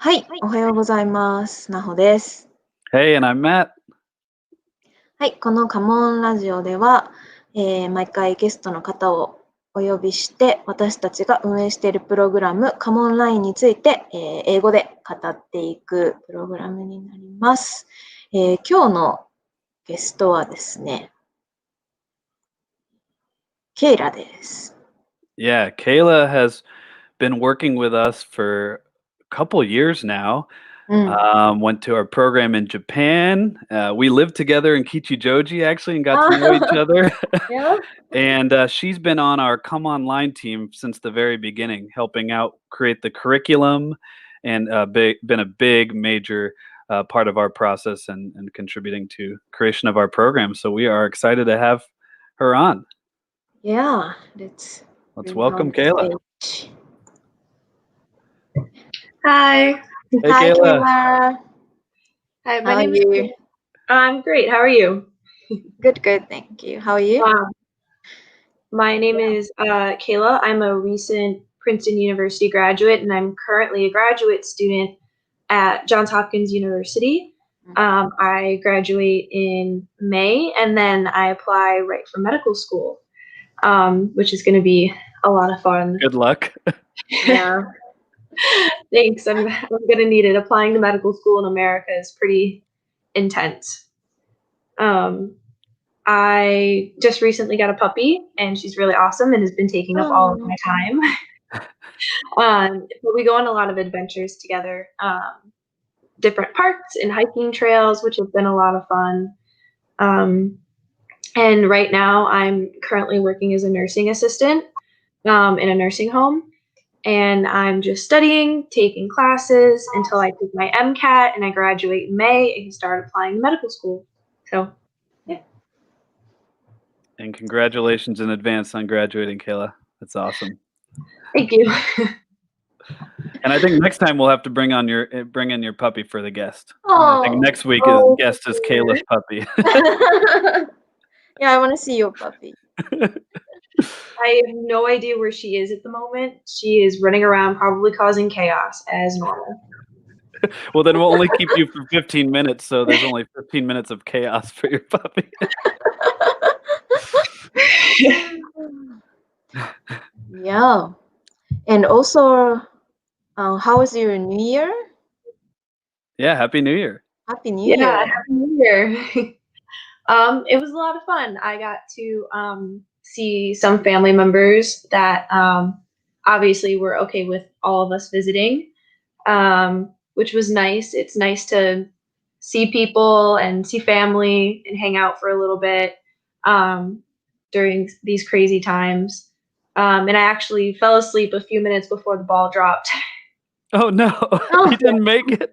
はい、おはようございます。なほです。Hey, and I'm Matt. はい、このカモンラジオでは、毎回ゲストの方をお呼びして、私たちが運営しているプログラム、カモンラインについて、英語で語っていくプログラムになります。今日のゲストはですね、ケイラです。Yeah, Kayla has been working with us for a couple years now. うん。Went to our program in Japan. We lived together in Kichijoji actually and got to know each other. Yeah. And she's been on our Come Online team since the very beginning, helping out create the curriculum and been a big major part of our process and contributing to creation of our program. So we are excited to have her on. Yeah, let's Let's bring her on welcome the Kayla. stage. Hi. Hey, Hi, Kayla. Kayla. Hi, How my are name is. you? I'm great. How are you? Good, thank you. How are you? My name is Kayla. I'm a recent Princeton University graduate, and I'm currently a graduate student at Johns Hopkins University. I graduate in May, and then I apply right for medical school, which is going to be a lot of fun. Good luck. Yeah. Thanks. I'm going to need it. Applying to medical school in America is pretty intense. I just recently got a puppy, and she's really awesome and has been taking up all of my time. But we go on a lot of adventures together, different parks and hiking trails, which have been a lot of fun. And right now, I'm currently working as a nursing assistant in a nursing home. And I'm just studying, taking classes until I take my MCAT and I graduate in May and start applying to medical school. So, yeah. And congratulations in advance on graduating, Kayla. That's awesome. Thank you. And I think next time we'll have to bring in your puppy for the guest. Oh, I think next week guest is Kayla's puppy. Yeah, I want to see your puppy. I have no idea where she is at the moment. She is running around, probably causing chaos as normal. Well, then we'll only keep you for 15 minutes, so there's only 15 minutes of chaos for your puppy. Yeah. And also, how was your New Year? Yeah, Happy New Year. Happy New Year. Yeah, Happy New Year. It was a lot of fun. I got to see some family members that obviously were okay with all of us visiting, which was nice. It's nice to see people and see family and hang out for a little bit during these crazy times. And I actually fell asleep a few minutes before the ball dropped. Oh, no. You didn't make it?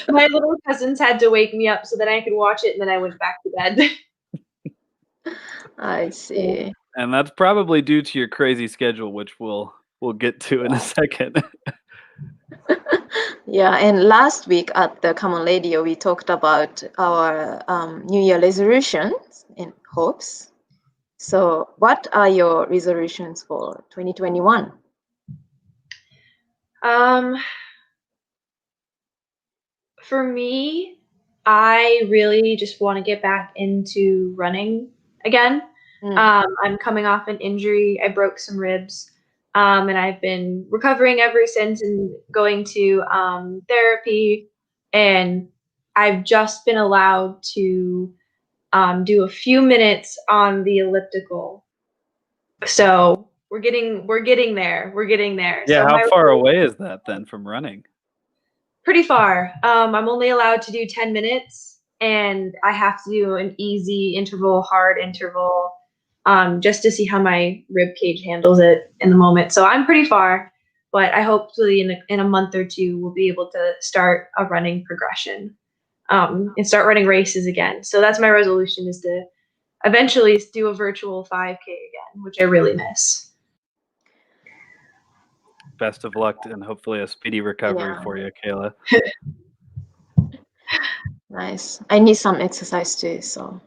My little cousins had to wake me up so that I could watch it, and then I went back to bed. I see. And that's probably due to your crazy schedule, which we'll get to in a second. Yeah, and last week at the Common Radio, we talked about our New Year resolutions and hopes. So, what are your resolutions for 2021? For me, I really just want to get back into running again. I'm coming off an injury. I broke some ribs, and I've been recovering ever since and going to therapy. And I've just been allowed to do a few minutes on the elliptical. So we're getting there. We're getting there. Yeah, So how far away is that then from running? Pretty far. I'm only allowed to do 10 minutes, and I have to do an easy interval, hard interval, just to see how my rib cage handles it in the moment. So I'm pretty far, but I hopefully in a month or two we'll be able to start a running progression and start running races again. So that's my resolution, is to eventually do a virtual 5K again, which I really miss. Best of luck and hopefully a speedy recovery for you, Kayla. Nice. I need some exercise too, so.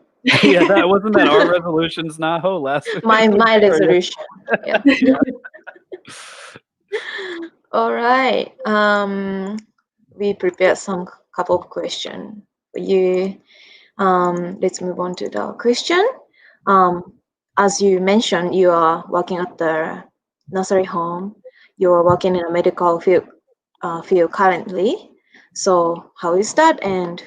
Yeah, wasn't that our resolutions, Naho, last week? My resolution. Yeah. Yeah. All right. we prepared some couple of questions for you. Let's move on to the question. As you mentioned, you are working at the nursery home. You are working in a medical field currently. So how is that? And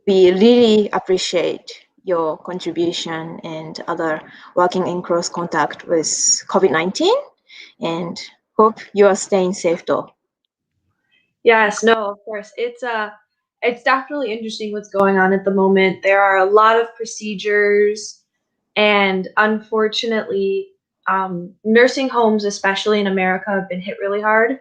we really appreciate your contribution and other working in close contact with COVID-19, and hope you are staying safe though. Yes, no, of course. It's definitely interesting what's going on at the moment. There are a lot of procedures, and unfortunately, nursing homes, especially in America, have been hit really hard.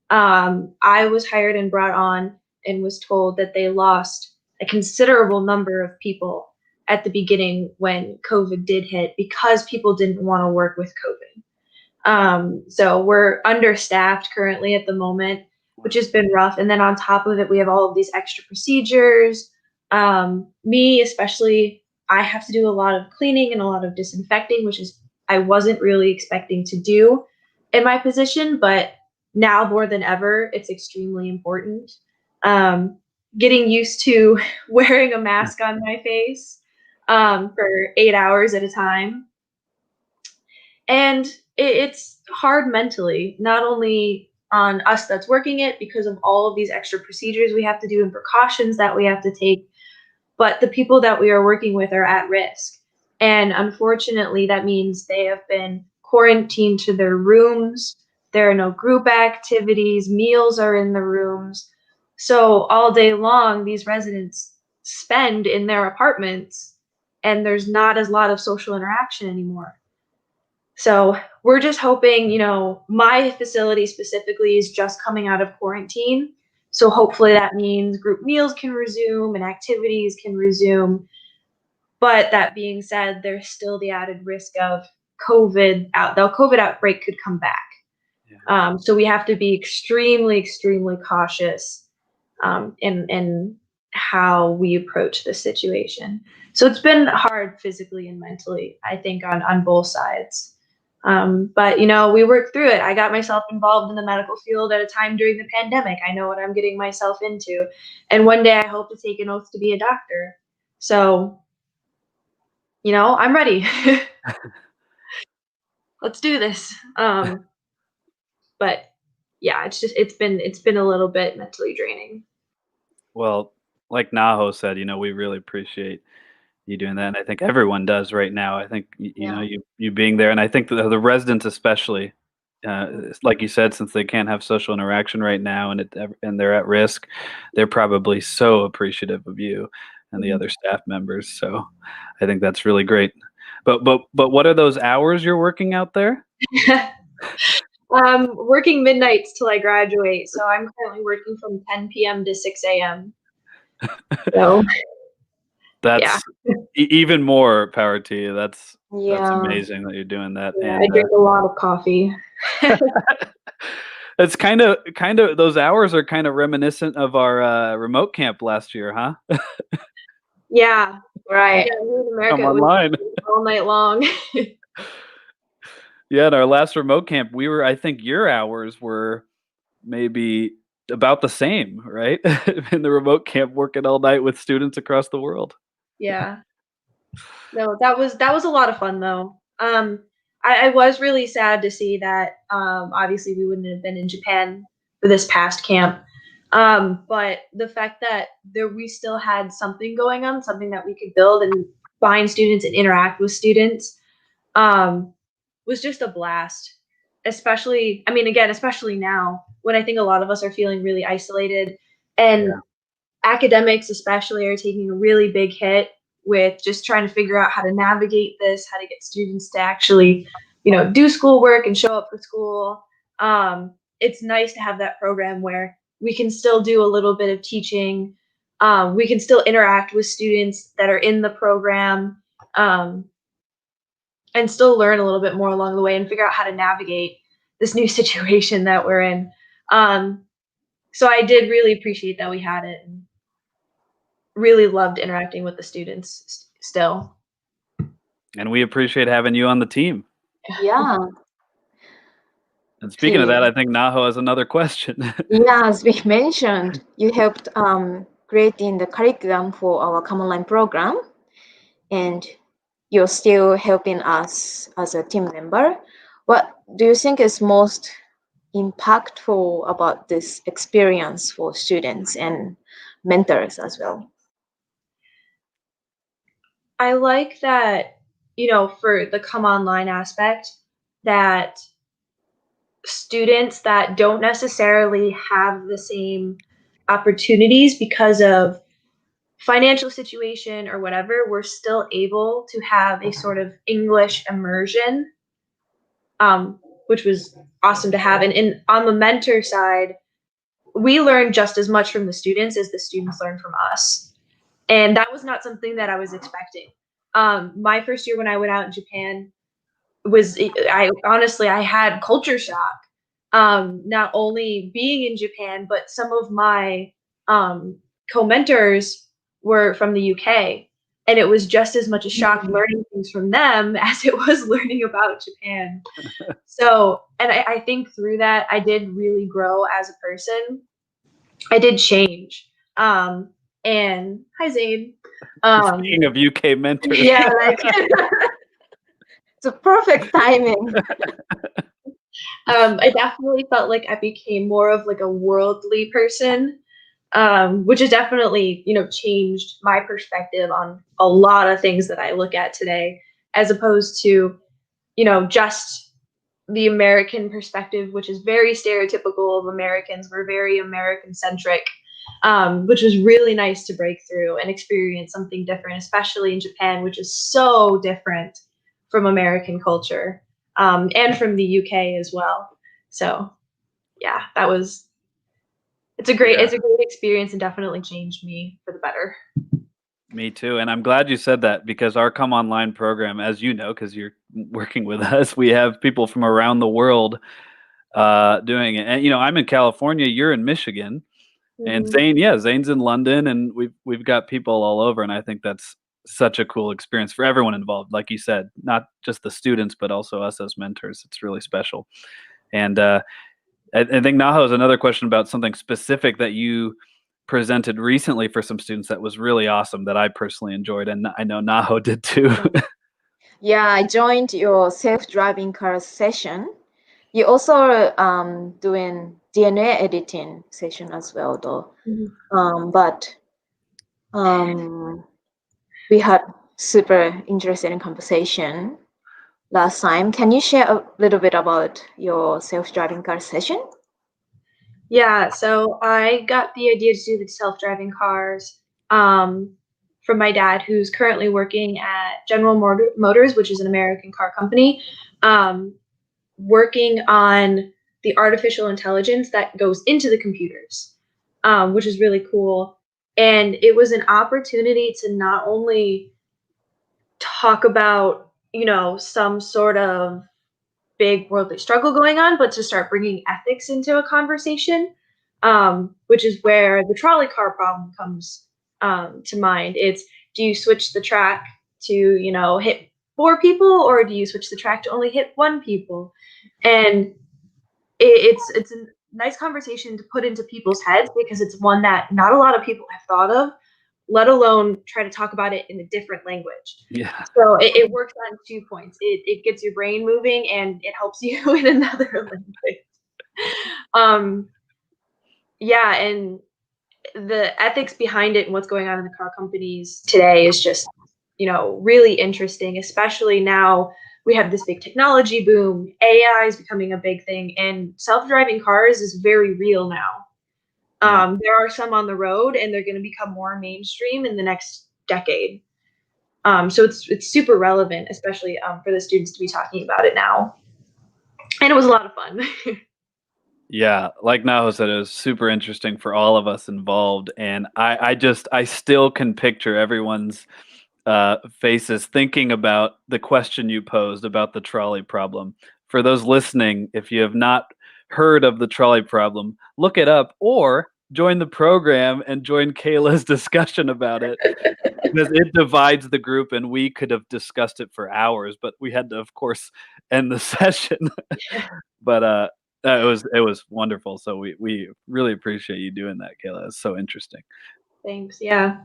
I was hired and brought on and was told that they lost a considerable number of people at the beginning when COVID did hit because people didn't want to work with COVID. So we're understaffed currently at the moment, which has been rough. And then on top of it, we have all of these extra procedures. Me, especially, I have to do a lot of cleaning and a lot of disinfecting, which is I wasn't really expecting to do in my position, but now more than ever, it's extremely important. Getting used to wearing a mask on my face for 8 hours at a time. And it's hard mentally, not only on us that's working it because of all of these extra procedures we have to do and precautions that we have to take, but the people that we are working with are at risk. And unfortunately, that means they have been quarantined to their rooms. There are no group activities, meals are in the rooms. So all day long, these residents spend in their apartments, and there's not as lot of social interaction anymore. So we're just hoping, my facility specifically is just coming out of quarantine. So hopefully that means group meals can resume and activities can resume. But that being said, there's still the added risk of the COVID outbreak could come back. Yeah. So we have to be extremely, extremely cautious in how we approach this situation. So it's been hard physically and mentally, I think, on both sides. But we worked through it. I got myself involved in the medical field at a time during the pandemic. I know what I'm getting myself into. And one day I hope to take an oath to be a doctor. So, I'm ready. Let's do this. But yeah, it's been a little bit mentally draining. Well, like Naho said, we really appreciate you doing that, and I think everyone does right now. I think you being there, and I think the residents especially, like you said, since they can't have social interaction right now, and they're at risk, they're probably so appreciative of you and the other staff members. So I think that's really great. But what are those hours you're working out there? Working midnights till I graduate. So I'm currently working from 10 p.m. to 6 a.m. So that's even more power to you. That's amazing that you're doing that. Yeah, and I drink a lot of coffee. It's kind of those hours are kind of reminiscent of our remote camp last year, huh? Yeah, right. Yeah, in America, it was all night long. Yeah, in our last remote camp, I think your hours were maybe about the same, right? In the remote camp, working all night with students across the world. Yeah. No, that was a lot of fun though. I was really sad to see that obviously we wouldn't have been in Japan for this past camp. But the fact that we still had something going on, something that we could build and find students and interact with students, was just a blast. Especially now when I think a lot of us are feeling really isolated, and academics especially are taking a really big hit with just trying to figure out how to navigate this, how to get students to actually, do schoolwork and show up for school. It's nice to have that program where we can still do a little bit of teaching. We can still interact with students that are in the program, and still learn a little bit more along the way and figure out how to navigate this new situation that we're in. So I did really appreciate that we had it, and really loved interacting with the students still. And we appreciate having you on the team. Yeah. And speaking of that, I think Naho has another question. Yeah, as we mentioned, you helped creating the curriculum for our Common Line program, and you're still helping us as a team member. What do you think is most impactful about this experience for students and mentors as well? I like that, for the come online aspect, that students that don't necessarily have the same opportunities because of financial situation or whatever, we're still able to have a sort of English immersion, which was awesome to have. And on the mentor side, we learn just as much from the students as the students learn from us. And that was not something that I was expecting. My first year when I went out in Japan I had culture shock. Not only being in Japan, but some of my co-mentors were from the UK, and it was just as much a shock learning things from them as it was learning about Japan. So, and I think through that, I did really grow as a person. I did change. And hi, Zane. Speaking of UK mentors. Yeah, like it's a perfect timing. I definitely felt like I became more of like a worldly person, which has definitely, changed my perspective on a lot of things that I look at today, as opposed to, just the American perspective, which is very stereotypical of Americans. We're very American centric, which was really nice to break through and experience something different, especially in Japan, which is so different from American culture, and from the UK as well. So yeah, it's a great experience and definitely changed me for the better. Me too. And I'm glad you said that, because our Come Online program, as you know, because you're working with us, we have people from around the world doing it. And, I'm in California, you're in Michigan. And Zane's in London, and we've got people all over. And I think that's such a cool experience for everyone involved. Like you said, not just the students, but also us as mentors. It's really special. And I think Naho has another question about something specific that you presented recently for some students that was really awesome, that I personally enjoyed, and I know Naho did too. Yeah, I joined your self-driving car session. You also doing DNA editing session as well, though. But we had super interesting conversation last time. Can you share a little bit about your self-driving car session? Yeah, so I got the idea to do the self-driving cars from my dad, who's currently working at General Motors, which is an American car company, working on the artificial intelligence that goes into the computers, which is really cool. And it was an opportunity to not only talk about, some sort of big worldly struggle going on, but to start bringing ethics into a conversation, which is where the trolley car problem comes to mind. It's, do you switch the track to, hit 4 people, or do you switch the track to only hit 1 people? And it's a nice conversation to put into people's heads, because it's one that not a lot of people have thought of, let alone try to talk about it in a different language. Yeah. So it works on 2 points. It gets your brain moving, and it helps you in another language. Yeah, and the ethics behind it and what's going on in the car companies today is just, really interesting, especially now we have this big technology boom. AI is becoming a big thing, and self-driving cars is very real now. There are some on the road, and they're going to become more mainstream in the next decade. So it's super relevant, especially for the students to be talking about it now. And it was a lot of fun. Yeah, like Naho said, it was super interesting for all of us involved. And I still can picture everyone's faces thinking about the question you posed about the trolley problem. For those listening, if you have not heard of the trolley problem, look it up, or join the program and join Kayla's discussion about it, because it divides the group, and we could have discussed it for hours, but we had to, of course, end the session. But It was wonderful. So we really appreciate you doing that, Kayla. It's so interesting. Thanks. Yeah.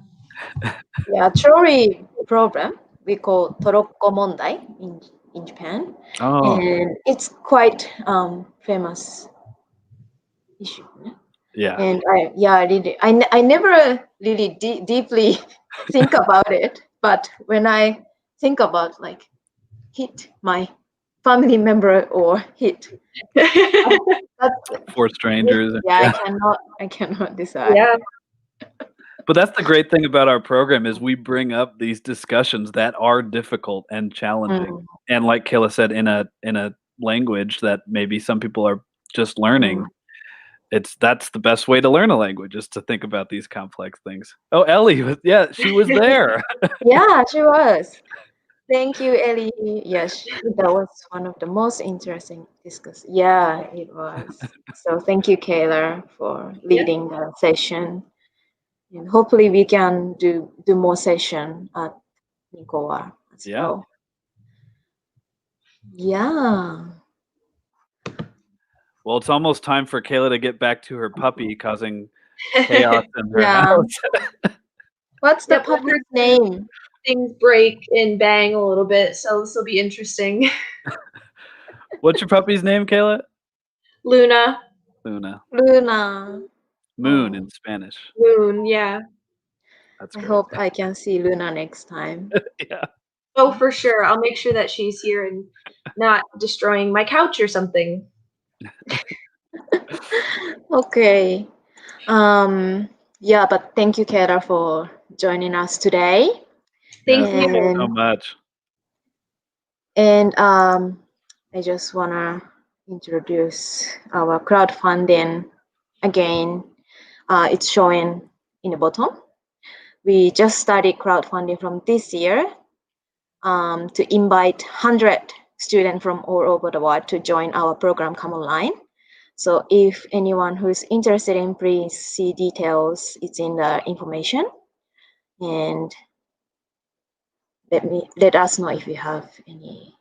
Yeah, theory problem we call Torokko Mondai in Japan, Oh, and it's quite famous issue. yeah. And I never really deeply think about it, but when I think about like hit my family member or hit, that's For strangers. yeah, I cannot decide. Yeah. But that's the great thing about our program is we bring up these discussions that are difficult and challenging. And like Kayla said, in a language that maybe some people are just learning, that's the best way to learn a language, is to think about these complex things. Oh, Ellie, she was there. Yeah, she was. Thank you, Ellie. Yes, that was one of the most interesting discussions. Yeah, it was. So thank you, Kayla, for leading the session. And hopefully we can do more session at Nicoa as well. Yeah. Well, it's almost time for Kayla to get back to her puppy causing chaos in her house. What's the puppy's name? Things break and bang a little bit, so this will be interesting. What's your puppy's name, Kayla? Luna. Moon in Spanish. Moon, yeah. That's I great. hope I can see Luna next time. Yeah. Oh, for sure. I'll make sure that she's here and not destroying my couch or something. Okay. Yeah, but thank you, Kara, for joining us today. Thank Thank you so And much. And I just want to introduce our crowdfunding again. It's showing in the bottom. We just started crowdfunding from this year to invite 100 students from all over the world to join our program Come Online. So if anyone who's interested in, please see details. It's in the information. And let us know if you have any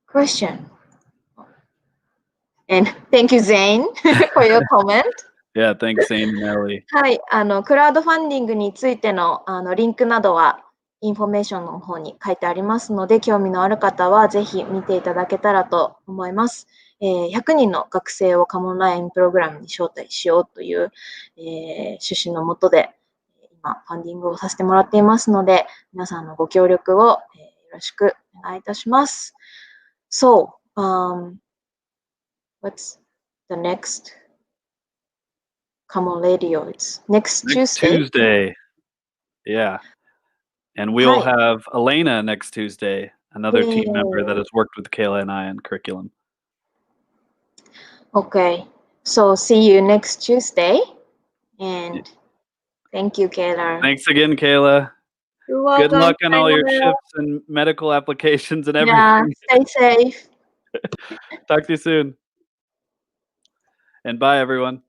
question. And thank you, Zane, for your comment. Yeah, thanks, Zane and Ellie. はい、クラウドファンディングについてのリンクなどはインフォメーションの方に書いてありますので、興味のある方はぜひ見ていただけたらと思います。100人の学生をカモンラインプログラムに招待しようという、趣旨のもとで今ファンディングをさせてもらっていますので、皆さんのご協力を、よろしくお願いいたします。So, what's the next? Come on, radio. It's next Tuesday. Yeah. And we'll have Elena next Tuesday, another team member that has worked with Kayla and I on curriculum. Okay. So see you next Tuesday. And thank you, Kayla. Thanks again, Kayla. You're welcome. Good luck on all your shifts and medical applications and everything. Yeah, stay safe. Talk to you soon. And bye, everyone.